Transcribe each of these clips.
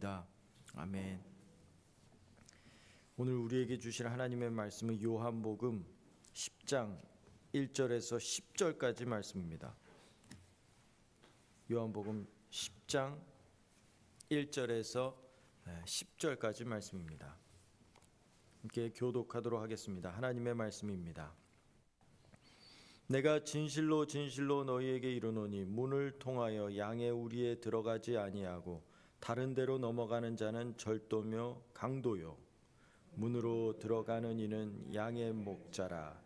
기도합니다. 아멘. 오늘 우리에게 주실 하나님의 말씀은 요한복음 10장 1절에서 10절까지 말씀입니다. 요한복음 10장 1절에서 10절까지 말씀입니다. 함께 교독하도록 하겠습니다. 하나님의 말씀입니다. 내가 진실로 진실로 너희에게 이르노니 문을 통하여 양의 우리에 들어가지 아니하고 다른 데로 넘어가는 자는 절도며 강도요 문으로 들어가는 이는 양의 목자라.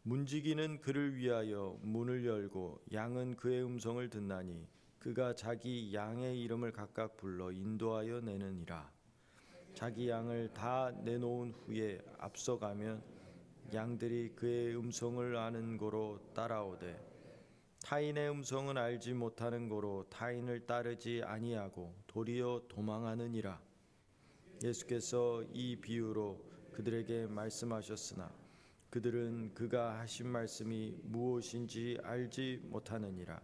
문지기는 그를 위하여 문을 열고 양은 그의 음성을 듣나니 그가 자기 양의 이름을 각각 불러 인도하여 내느니라. 자기 양을 다 내놓은 후에 앞서가면 양들이 그의 음성을 아는 고로 따라오되 타인의 음성은 알지 못하는 고로 타인을 따르지 아니하고 도리어 도망하느니라. 예수께서 이 비유로 그들에게 말씀하셨으나 그들은 그가 하신 말씀이 무엇인지 알지 못하느니라.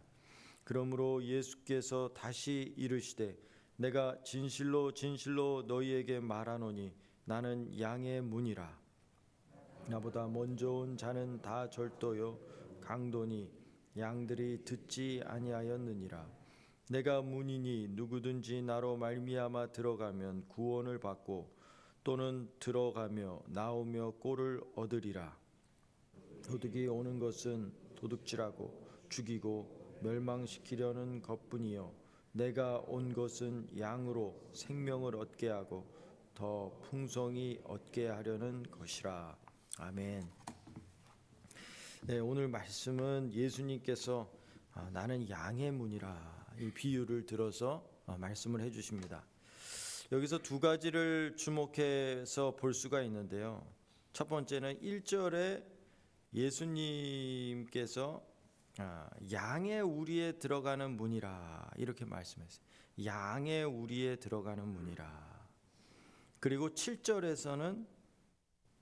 그러므로 예수께서 다시 이르시되 내가 진실로 진실로 너희에게 말하노니 나는 양의 문이라. 나보다 먼저 온 자는 다 절도요 강도니 양들이 듣지 아니하였느니라. 내가 문이니 누구든지 나로 말미암아 들어가면 구원을 받고 또는 들어가며 나오며 꼴을 얻으리라. 도둑이 오는 것은 도둑질하고 죽이고 멸망시키려는 것뿐이요 내가 온 것은 양으로 생명을 얻게 하고 더 풍성히 얻게 하려는 것이라. 아멘. 네, 오늘 말씀은 예수님께서 나는 양의 문이라 이 비유를 들어서 말씀을 해주십니다. 여기서 두 가지를 주목해서 볼 수가 있는데요. 첫 번째는 1절에 예수님께서 양의 우리에 들어가는 문이라 이렇게 말씀했어요. 양의 우리에 들어가는 문이라. 그리고 7절에서는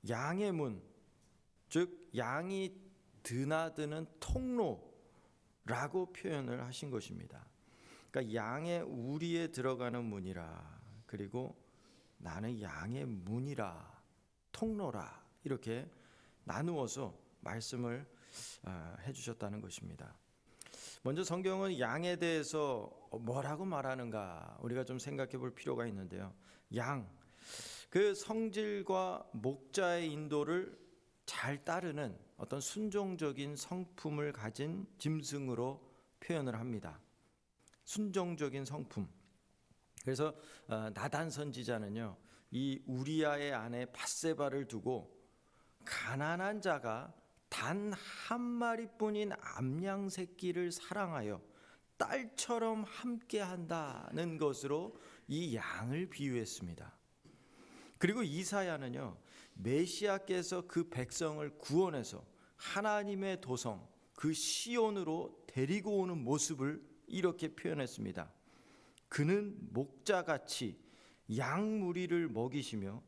양의 문, 즉 양이 드나드는 통로라고 표현을 하신 것입니다. 그러니까 양의 우리에 들어가는 문이라, 그리고 나는 양의 문이라, 통로라 이렇게 나누어서 말씀을 해주셨다는 것입니다. 먼저 성경은 양에 대해서 뭐라고 말하는가 우리가 좀 생각해 볼 필요가 있는데요. 양, 그 성질과 목자의 인도를 잘 따르는 어떤 순종적인 성품을 가진 짐승으로 표현을 합니다. 순종적인 성품. 그래서 나단 선지자는요, 이 우리아의 아내 밧세바를 두고 가난한 자가 단 한 마리뿐인 암양 새끼를 사랑하여 딸처럼 함께한다는 것으로 이 양을 비유했습니다. 그리고 이사야는요, 메시아께서 그 백성을 구원해서 하나님의 도성 그 시온으로 데리고 오는 모습을 이렇게 표현했습니다. 그는 목자같이 양 무리를 먹이시며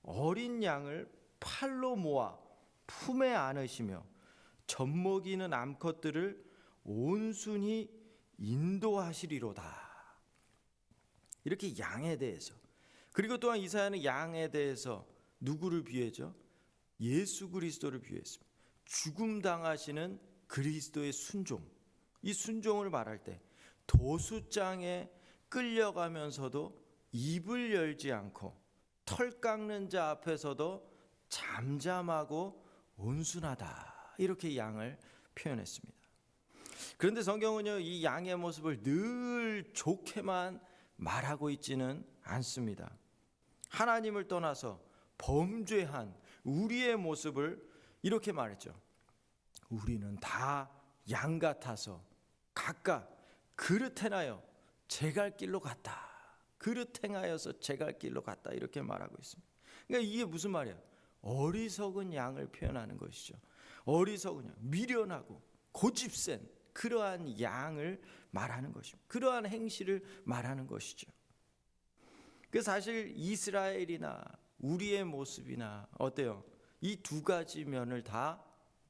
어린 양을 팔로 모아 품에 안으시며 젖먹이는 암컷들을 온순히 인도하시리로다. 이렇게 양에 대해서, 그리고 또한 이사야는 양에 대해서 누구를 비유했죠? 예수 그리스도를 비유했습니다. 죽음 당하시는 그리스도의 순종, 이 순종을 말할 때 도수장에 끌려가면서도 입을 열지 않고 털 깎는 자 앞에서도 잠잠하고 온순하다, 이렇게 양을 표현했습니다. 그런데 성경은요, 이 양의 모습을 늘 좋게만 말하고 있지는 않습니다. 하나님을 떠나서 범죄한 우리의 모습을 이렇게 말했죠. 우리는 다 양 같아서 각각 그릇 행하여 제 갈 길로 갔다. 그릇 행하여서 제 갈 길로 갔다, 이렇게 말하고 있습니다. 그러니까 이게 무슨 말이에요? 어리석은 양을 표현하는 것이죠. 어리석은 양, 미련하고 고집센 그러한 양을 말하는 것입니다. 그러한 행실을 말하는 것이죠. 그 사실 이스라엘이나 우리의 모습이나 어때요? 이 두 가지 면을 다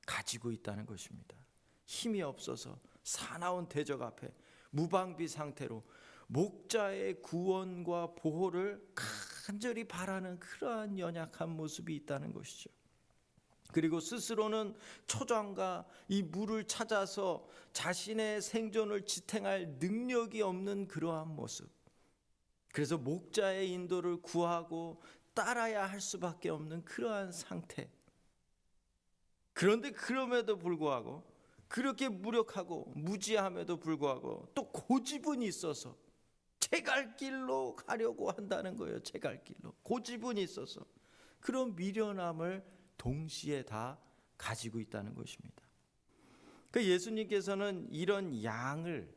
가지고 있다는 것입니다. 힘이 없어서 사나운 대적 앞에 무방비 상태로 목자의 구원과 보호를 간절히 바라는 그러한 연약한 모습이 있다는 것이죠. 그리고 스스로는 초장과 이 물을 찾아서 자신의 생존을 지탱할 능력이 없는 그러한 모습. 그래서 목자의 인도를 구하고 따라야 할 수밖에 없는 그러한 상태. 그런데 그럼에도 불구하고 그렇게 무력하고 무지함에도 불구하고 또 고집은 있어서 제 갈 길로 가려고 한다는 거예요. 제 갈 길로. 고집은 있어서 그런 미련함을 동시에 다 가지고 있다는 것입니다. 그 예수님께서는 이런 양을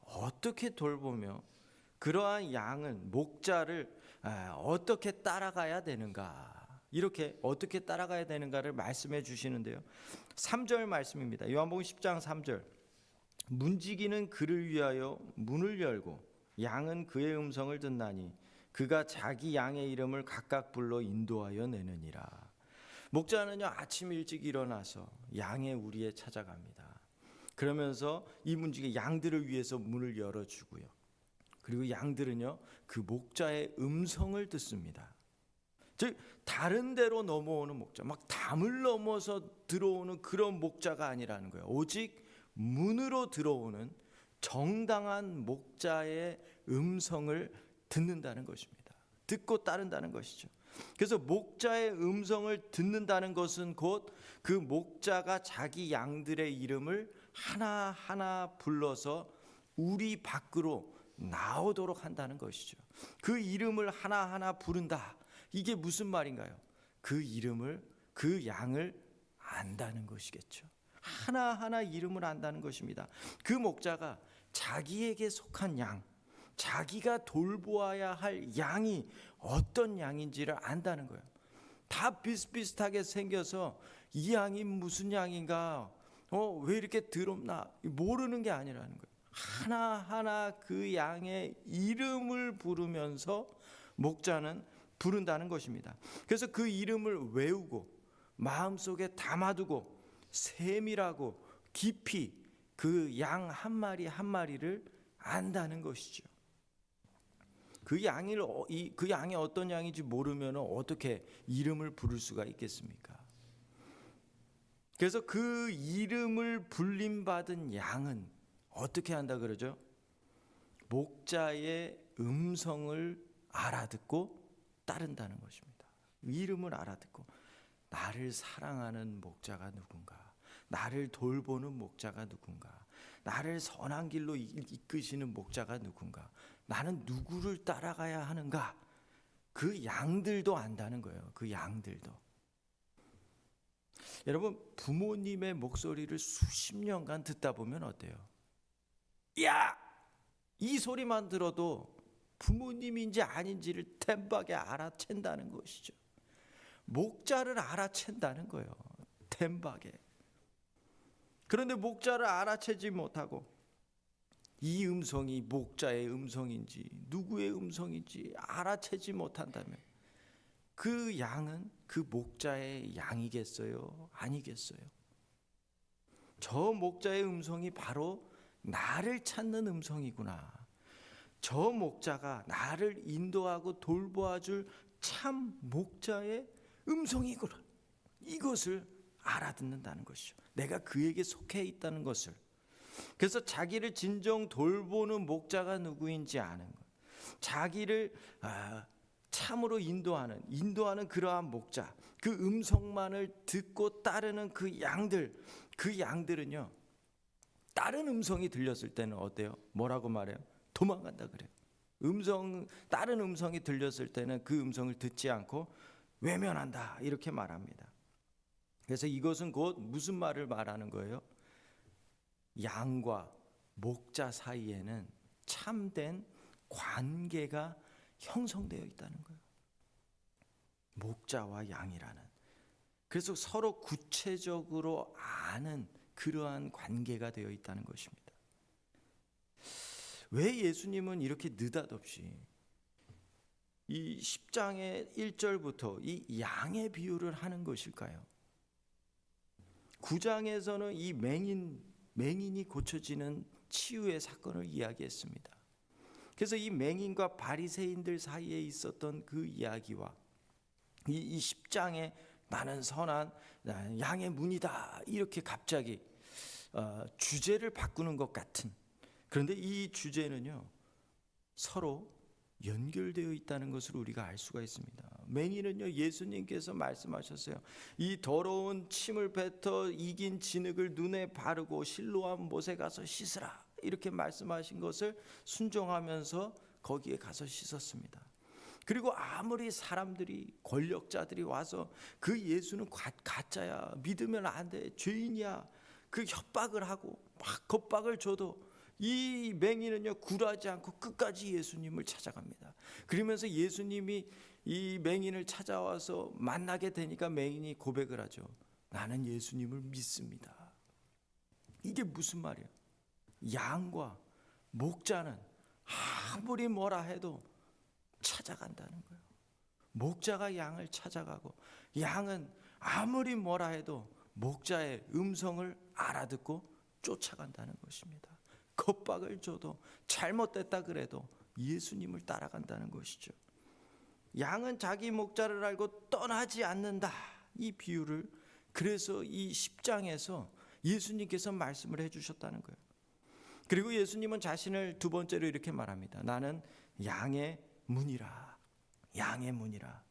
어떻게 돌보며 그러한 양은 목자를 어떻게 따라가야 되는가, 이렇게 어떻게 따라가야 되는가를 말씀해 주시는데요. 3절 말씀입니다. 요한복음 10장 3절. 문지기는 그를 위하여 문을 열고 양은 그의 음성을 듣나니 그가 자기 양의 이름을 각각 불러 인도하여 내느니라. 목자는요, 아침 일찍 일어나서 양의 우리에 찾아갑니다. 그러면서 이 문지기 양들을 위해서 문을 열어주고요. 그리고 양들은요, 그 목자의 음성을 듣습니다. 즉 다른 데로 넘어오는 목자, 막 담을 넘어서 들어오는 그런 목자가 아니라는 거예요. 오직 문으로 들어오는 정당한 목자의 음성을 듣는다는 것입니다. 듣고 따른다는 것이죠. 그래서 목자의 음성을 듣는다는 것은 곧 그 목자가 자기 양들의 이름을 하나하나 불러서 우리 밖으로 나오도록 한다는 것이죠. 그 이름을 하나하나 부른다. 이게 무슨 말인가요? 그 이름을, 그 양을 안다는 것이겠죠. 하나하나 이름을 안다는 것입니다. 그 목자가 자기에게 속한 양, 자기가 돌보아야 할 양이 어떤 양인지를 안다는 거예요. 다 비슷비슷하게 생겨서 이 양이 무슨 양인가, 왜 이렇게 더럽나 모르는 게 아니라는 거예요. 하나하나 그 양의 이름을 부르면서 목자는 부른다는 것입니다. 그래서 그 이름을 외우고 마음속에 담아두고 세밀하고 깊이 그 양 한 마리 한 마리를 안다는 것이죠. 그 양이 어떤 양인지 모르면 어떻게 이름을 부를 수가 있겠습니까? 그래서 그 이름을 불림받은 양은 어떻게 한다 그러죠? 목자의 음성을 알아듣고 따른다는 것입니다. 이름을 알아듣고 나를 사랑하는 목자가 누군가, 나를 돌보는 목자가 누군가, 나를 선한 길로 이끄시는 목자가 누군가, 나는 누구를 따라가야 하는가, 그 양들도 안다는 거예요. 그 양들도. 여러분, 부모님의 목소리를 수십 년간 듣다 보면 어때요? 야! 이 소리만 들어도 부모님인지 아닌지를 템박에 알아챈다는 것이죠. 목자를 알아챈다는 거예요. 템박에. 그런데 목자를 알아채지 못하고 이 음성이 목자의 음성인지 누구의 음성인지 알아채지 못한다면 그 양은 그 목자의 양이겠어요? 아니겠어요? 저 목자의 음성이 바로 나를 찾는 음성이구나. 저 목자가 나를 인도하고 돌보아줄 참 목자의 음성이구나. 이것을 알아듣는다는 것이죠. 내가 그에게 속해 있다는 것을. 그래서 자기를 진정 돌보는 목자가 누구인지 아는 것, 자기를 참으로 인도하는 그러한 목자, 그 음성만을 듣고 따르는 그 양들은요, 다른 음성이 들렸을 때는 어때요? 뭐라고 말해요? 도망간다 그래요. 다른 음성이 들렸을 때는 그 음성을 듣지 않고 외면한다, 이렇게 말합니다. 그래서 이것은 곧 무슨 말을 말하는 거예요? 양과 목자 사이에는 참된 관계가 형성되어 있다는 거예요. 목자와 양이라는. 그래서 서로 구체적으로 아는 그러한 관계가 되어 있다는 것입니다. 왜 예수님은 이렇게 느닷없이 이 10장의 1절부터 이 양의 비유를 하는 것일까요? 9장에서는 이 맹인이 고쳐지는 치유의 사건을 이야기했습니다. 그래서 이 맹인과 바리새인들 사이에 있었던 그 이야기와 이 10장에 나는 선한 양의 문이다 이렇게 갑자기 주제를 바꾸는 것 같은, 그런데 이 주제는요 서로 연결되어 있다는 것을 우리가 알 수가 있습니다. 맹인은요 예수님께서 말씀하셨어요. 이 더러운 침을 뱉어 이긴 진흙을 눈에 바르고 실로암 못에 가서 씻으라 이렇게 말씀하신 것을 순종하면서 거기에 가서 씻었습니다. 그리고 아무리 사람들이 권력자들이 와서 그 예수는 가짜야, 믿으면 안 돼, 죄인이야, 그 협박을 하고 막 겁박을 줘도 이 맹인은요 굴하지 않고 끝까지 예수님을 찾아갑니다. 그러면서 예수님이 이 맹인을 찾아와서 만나게 되니까 맹인이 고백을 하죠. 나는 예수님을 믿습니다. 이게 무슨 말이에요? 양과 목자는 아무리 뭐라 해도 찾아간다는 거예요. 목자가 양을 찾아가고 양은 아무리 뭐라 해도 목자의 음성을 알아듣고 쫓아간다는 것입니다. 겁박을 줘도 잘못됐다 그래도 예수님을 따라간다는 것이죠. 양은 자기 목자를 알고 떠나지 않는다. 이 비유를 그래서 이 10장에서 예수님께서 말씀을 해주셨다는 거예요. 그리고 예수님은 자신을 두 번째로 이렇게 말합니다. 나는 양의 문이라. 양의 문이라.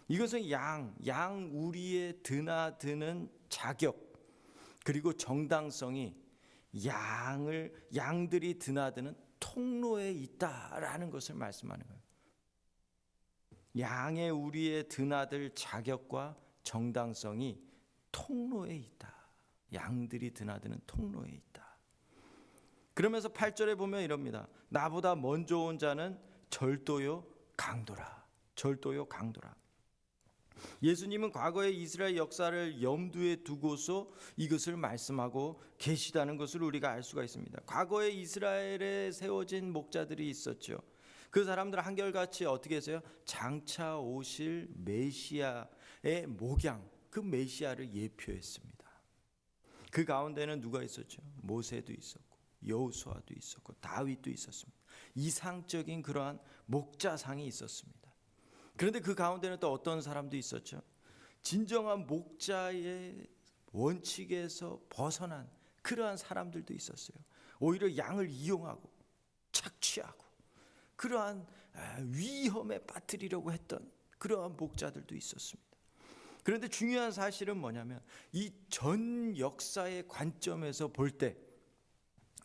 이것은 양 우리의 드나드는 자격 그리고 정당성이 양들이 드나드는 통로에 있다라는 것을 말씀하는 거예요. 양의 우리의 드나들 자격과 정당성이 통로에 있다. 양들이 드나드는 통로에 있다. 그러면서 8절에 보면 이럽니다. 나보다 먼저 온 자는 절도요 강도라. 절도요 강도라. 예수님은 과거의 이스라엘 역사를 염두에 두고서 이것을 말씀하고 계시다는 것을 우리가 알 수가 있습니다. 과거에 이스라엘에 세워진 목자들이 있었죠. 그 사람들은 한결같이 어떻게 했어요? 장차 오실 메시아의 목양, 그 메시아를 예표했습니다. 그 가운데는 누가 있었죠? 모세도 있었고 여호수아도 있었고 다윗도 있었습니다. 이상적인 그러한 목자상이 있었습니다. 그런데 그 가운데는 또 어떤 사람도 있었죠? 진정한 목자의 원칙에서 벗어난 그러한 사람들도 있었어요. 오히려 양을 이용하고 착취하고 그러한 위험에 빠뜨리려고 했던 그러한 목자들도 있었습니다. 그런데 중요한 사실은 뭐냐면 이 전 역사의 관점에서 볼 때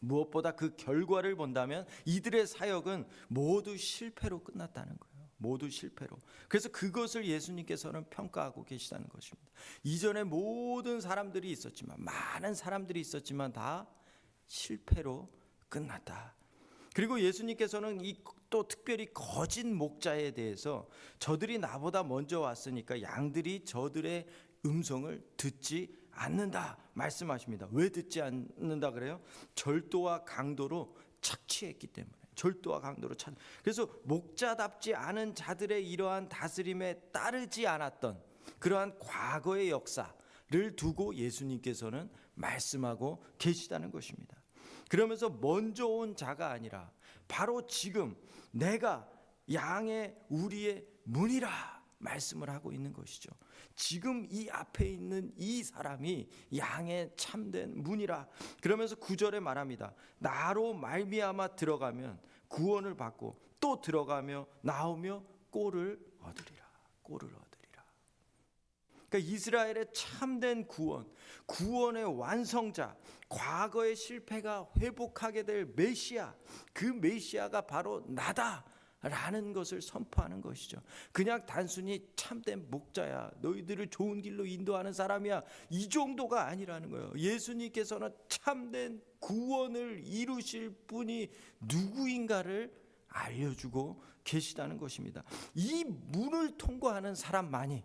무엇보다 그 결과를 본다면 이들의 사역은 모두 실패로 끝났다는 거예요. 모두 실패로. 그래서 그것을 예수님께서는 평가하고 계시다는 것입니다. 이전에 모든 사람들이 있었지만 많은 사람들이 있었지만 다 실패로 끝났다. 그리고 예수님께서는 또 특별히 거짓 목자에 대해서 저들이 나보다 먼저 왔으니까 양들이 저들의 음성을 듣지 않는다 말씀하십니다. 왜 듣지 않는다 그래요? 절도와 강도로 착취했기 때문에. 절도와 강도로 찾. 그래서 목자답지 않은 자들의 이러한 다스림에 따르지 않았던 그러한 과거의 역사를 두고 예수님께서는 말씀하고 계시다는 것입니다. 그러면서 먼저 온 자가 아니라 바로 지금 내가 양의 우리의 문이라 말씀을 하고 있는 것이죠. 지금 이 앞에 있는 이 사람이 양의 참된 문이라. 그러면서 9절에 말합니다. 나로 말미암아 들어가면 구원을 받고 또 들어가며 나오며 꼴을 얻으리라. 꼴을 얻으리라. 그러니까 이스라엘의 참된 구원의 완성자, 과거의 실패가 회복하게 될 메시아, 그 메시아가 바로 나다라는 것을 선포하는 것이죠. 그냥 단순히 참된 목자야, 너희들을 좋은 길로 인도하는 사람이야, 이 정도가 아니라는 거예요. 예수님께서는 참된 구원을 이루실 분이 누구인가를 알려주고 계시다는 것입니다. 이 문을 통과하는 사람만이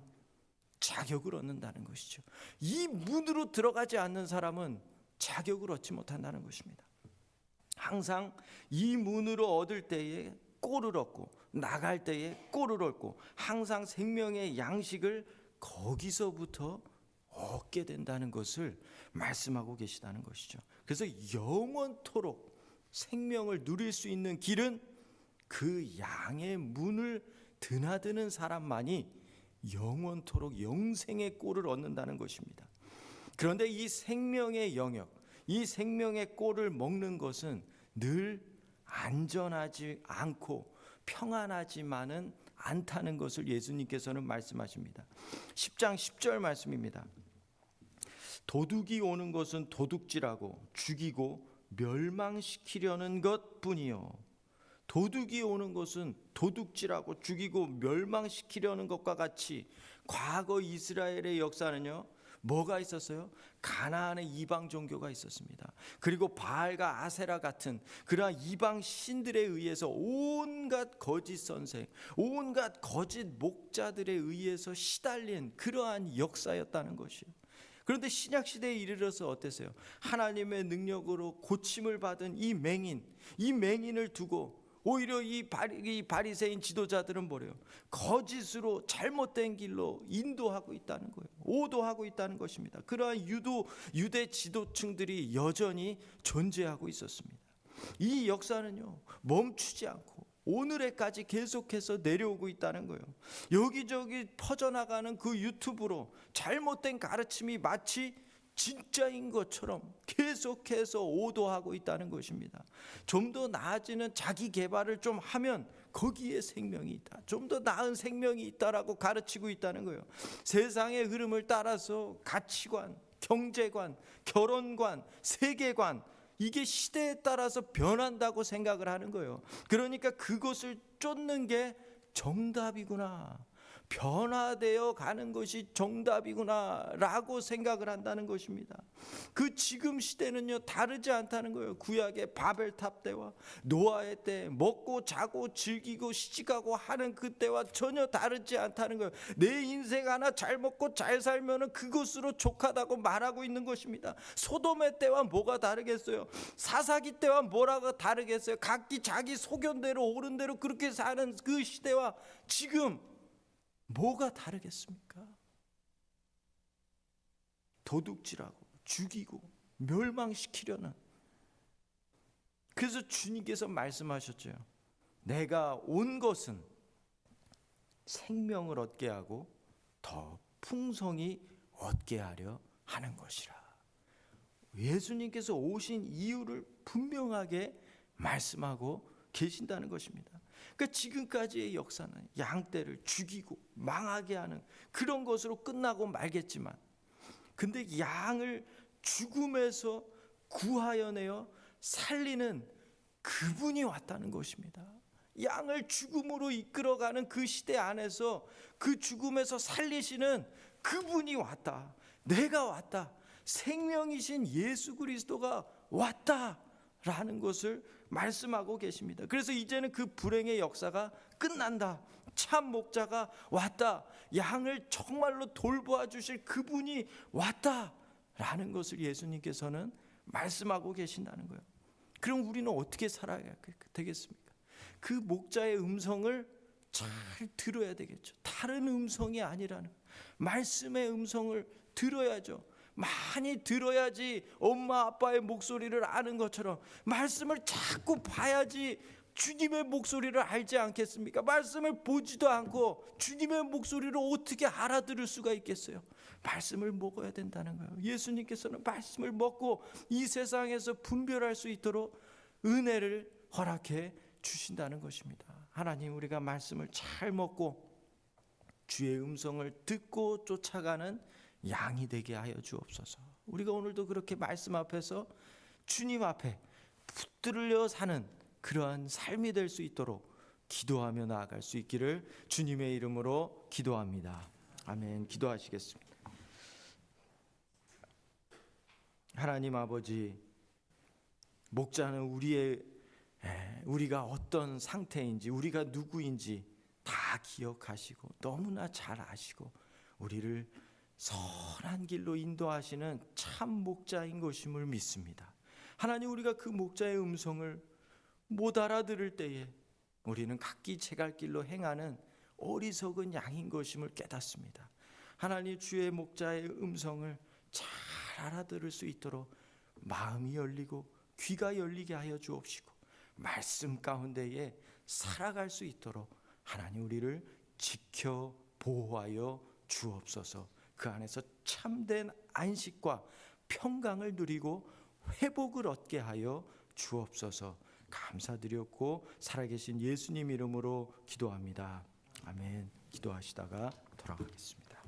자격을 얻는다는 것이죠. 이 문으로 들어가지 않는 사람은 자격을 얻지 못한다는 것입니다. 항상 이 문으로 얻을 때에 꼴을 얻고 나갈 때에 꼴을 얻고 항상 생명의 양식을 거기서부터 얻게 된다는 것을 말씀하고 계시다는 것이죠. 그래서 영원토록 생명을 누릴 수 있는 길은 그 양의 문을 드나드는 사람만이 영원토록 영생의 꼴을 얻는다는 것입니다. 그런데 이 생명의 영역, 이 생명의 꼴을 먹는 것은 늘 안전하지 않고 평안하지만은 않다는 것을 예수님께서는 말씀하십니다. 10장 10절 말씀입니다. 도둑이 오는 것은 도둑질하고 죽이고 멸망시키려는 것뿐이요. 도둑이 오는 것은 도둑질하고 죽이고 멸망시키려는 것과 같이 과거 이스라엘의 역사는요, 뭐가 있었어요? 가나안에 이방 종교가 있었습니다. 그리고 바알과 아세라 같은 그러한 이방 신들에 의해서 온갖 거짓 선생, 온갖 거짓 목자들에 의해서 시달린 그러한 역사였다는 것이요. 그런데 신약 시대에 이르러서 어땠어요? 하나님의 능력으로 고침을 받은 이 맹인을 두고 오히려 이 바리새인 지도자들은 뭐래요? 거짓으로 잘못된 길로 인도하고 있다는 거예요. 오도하고 있다는 것입니다. 그러한 유대 지도층들이 여전히 존재하고 있었습니다. 이 역사는요, 멈추지 않고 오늘에까지 계속해서 내려오고 있다는 거예요. 여기저기 퍼져나가는 그 유튜브로 잘못된 가르침이 마치 진짜인 것처럼 계속해서 오도하고 있다는 것입니다. 좀 더 나아지는 자기 개발을 좀 하면 거기에 생명이 있다, 좀 더 나은 생명이 있다라고 가르치고 있다는 거예요. 세상의 흐름을 따라서 가치관, 경제관, 결혼관, 세계관, 이게 시대에 따라서 변한다고 생각을 하는 거예요. 그러니까 그것을 쫓는 게 정답이구나, 변화되어 가는 것이 정답이구나 라고 생각을 한다는 것입니다. 그 지금 시대는요, 다르지 않다는 거예요. 구약의 바벨탑 때와 노아의 때, 먹고 자고 즐기고 시집가고 하는 그 때와 전혀 다르지 않다는 거예요. 내 인생 하나 잘 먹고 잘 살면은 그것으로 족하다고 말하고 있는 것입니다. 소돔의 때와 뭐가 다르겠어요? 사사기 때와 뭐라고 다르겠어요? 각기 자기 소견대로 옳은 대로 그렇게 사는 그 시대와 지금 뭐가 다르겠습니까? 도둑질하고 죽이고 멸망시키려는. 그래서 주님께서 말씀하셨죠. 내가 온 것은 생명을 얻게 하고 더 풍성히 얻게 하려 하는 것이라. 예수님께서 오신 이유를 분명하게 말씀하고 계신다는 것입니다. 그러니까 지금까지의 역사는 양떼를 죽이고 망하게 하는 그런 것으로 끝나고 말겠지만, 근데 양을 죽음에서 구하여내어 살리는 그분이 왔다는 것입니다. 양을 죽음으로 이끌어가는 그 시대 안에서 그 죽음에서 살리시는 그분이 왔다. 내가 왔다. 생명이신 예수 그리스도가 왔다라는 것을 말씀하고 계십니다. 그래서 이제는 그 불행의 역사가 끝난다. 참 목자가 왔다. 양을 정말로 돌보아 주실 그분이 왔다라는 것을 예수님께서는 말씀하고 계신다는 거예요. 그럼 우리는 어떻게 살아야 되겠습니까? 그 목자의 음성을 잘 들어야 되겠죠. 다른 음성이 아니라는, 말씀의 음성을 들어야죠. 많이 들어야지 엄마 아빠의 목소리를 아는 것처럼 말씀을 자꾸 봐야지 주님의 목소리를 알지 않겠습니까? 말씀을 보지도 않고 주님의 목소리를 어떻게 알아들을 수가 있겠어요? 말씀을 먹어야 된다는 거예요. 예수님께서는 말씀을 먹고 이 세상에서 분별할 수 있도록 은혜를 허락해 주신다는 것입니다. 하나님, 우리가 말씀을 잘 먹고 주의 음성을 듣고 쫓아가는 양이 되게 하여 주옵소서. 우리가 오늘도 그렇게 말씀 앞에서 주님 앞에 붙들려 사는 그러한 삶이 될 수 있도록 기도하며 나아갈 수 있기를 주님의 이름으로 기도합니다. 아멘. 기도하시겠습니다. 하나님 아버지, 목자는 우리가 어떤 상태인지, 우리가 누구인지 다 기억하시고 너무나 잘 아시고 우리를 선한 길로 인도하시는 참 목자인 것임을 믿습니다. 하나님, 우리가 그 목자의 음성을 못 알아들을 때에 우리는 각기 제 갈 길로 행하는 어리석은 양인 것임을 깨닫습니다. 하나님, 주의 목자의 음성을 잘 알아들을 수 있도록 마음이 열리고 귀가 열리게 하여 주옵시고 말씀 가운데에 살아갈 수 있도록 하나님 우리를 지켜 보호하여 주옵소서. 그 안에서 참된 안식과 평강을 누리고 회복을 얻게 하여 주옵소서. 감사드렸고 살아계신 예수님 이름으로 기도합니다. 아멘. 기도하시다가 돌아가겠습니다.